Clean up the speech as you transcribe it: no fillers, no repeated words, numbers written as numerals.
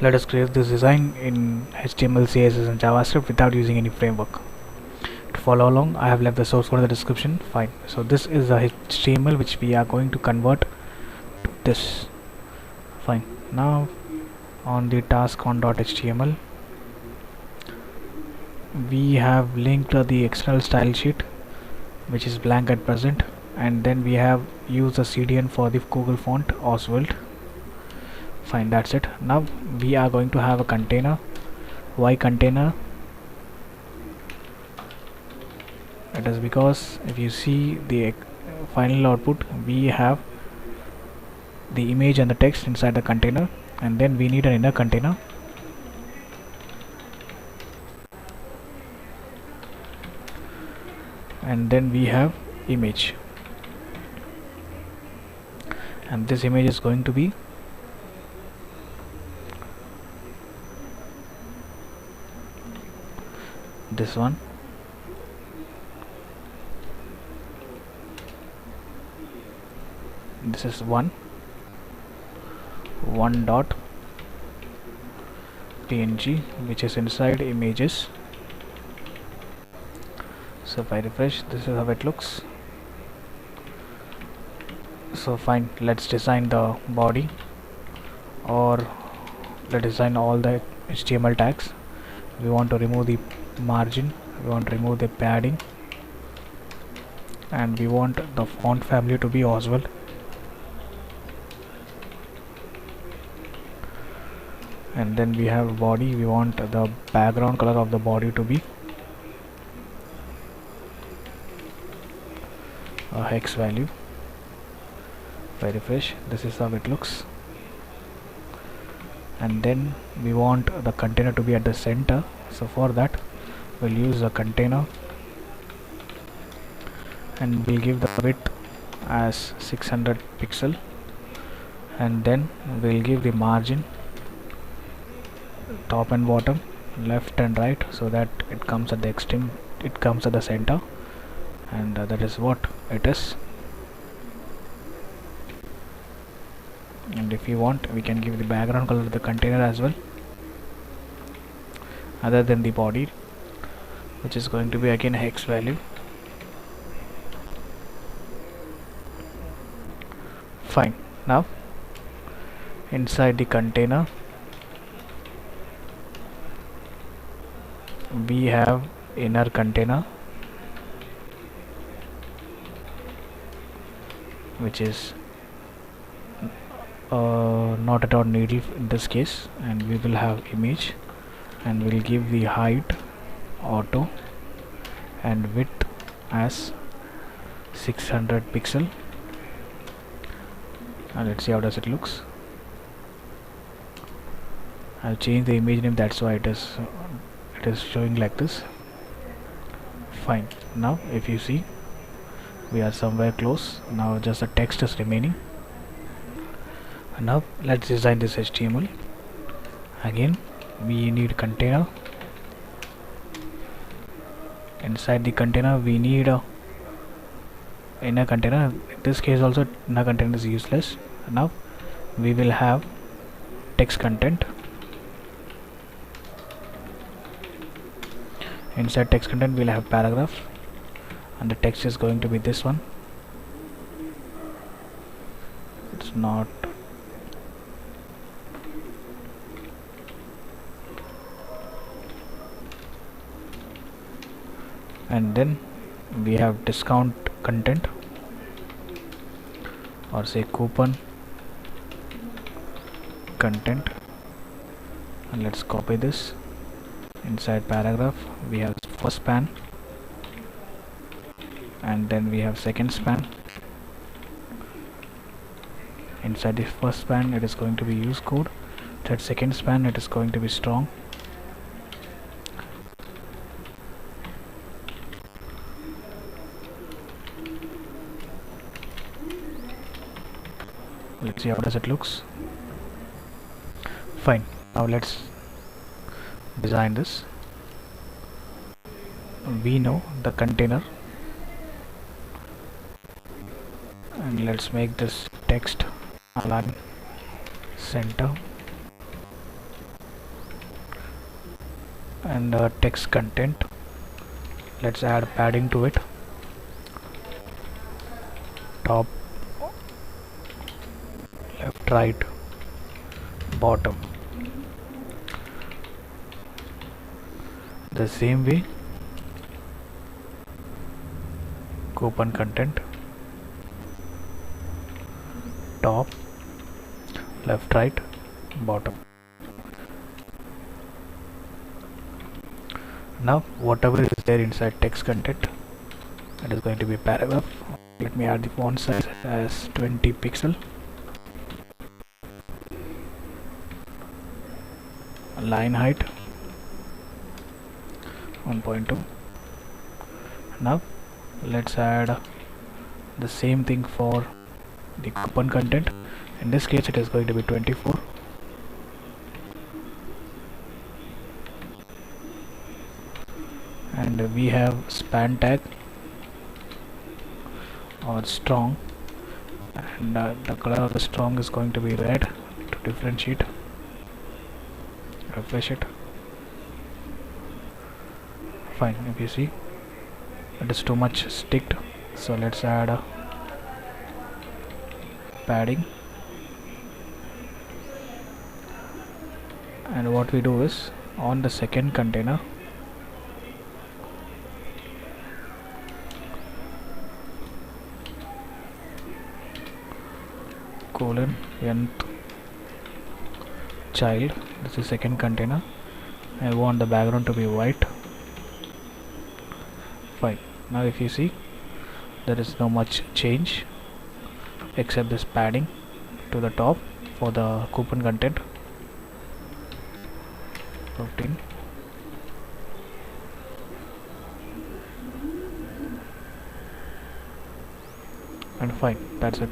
Let us create this design in HTML, CSS and JavaScript without using any framework. To follow along, I have left the source code in the description. Fine. So this is the HTML which we are going to convert to this. Fine. Now on the task on.html, we have linked the external style sheet which is blank at present, and then we have used the CDN for the Google font Oswald. Fine, that's it. Now we are going to have a container. Why container? It is because if you see the final output, we have the image and the text inside the container, and then we need an inner container. And then we have image, and this image is going to be this one. This is one dot png, which is inside images. So if I refresh, this is how it looks. So fine, let's design the body, or let's design all the HTML tags. We want to remove the margin, we want to remove the padding, and we want the font family to be Oswald. And then we have body, we want the background color of the body to be a hex value. If I refresh, this is how it looks. And then we want the container to be at the center, so for that we'll use a container, and we'll give the width as 600 pixel, and then we'll give the margin top and bottom, left and right, so that it comes at the extreme, it comes at the center, and that is what it is. And if you want, we can give the background color to the container as well, other than the body, which is going to be again hex value. Fine. Now inside the container we have inner container, which is not at all needed in this case, and we will have image, and we'll give the height auto and width as 600 pixel, and let's see how does it looks. I'll change the image name, that's why it is showing like this. Fine. Now if you see, we are somewhere close. Now just the text is remaining. And now let's design this HTML. Again we need container. Inside the container we need a inner container. In this case also inner container is useless. Now we will have text content. Inside text content we'll have paragraph, and the text is going to be this one. It's not, and then we have discount content, or say coupon content, and let's copy this. Inside paragraph we have first span, and then we have second span. Inside the first span it is going to be use code, that second span it is going to be strong. Let's see how does it looks. Fine. Now let's design this. We know the container, and let's make this text align center, and text content. Let's add padding to it. Top, left, right, bottom. The same way, coupon content, top, left, right, bottom. Now whatever is there inside text content, it is going to be paragraph. Let me add the font size as 20 pixel. Line height 1.2. Now let's add the same thing for the coupon content. In this case it is going to be 24. And we have span tag or strong, and the color of the strong is going to be red to differentiate. Refresh it. Fine. If you see, it is too much sticked, so let's add a padding. And what we do is, on the second container, colon nth child, this is second container. I want the background to be white. Fine. Now if you see, there is no much change except this padding to the top for the coupon content. 15. And fine, that's it.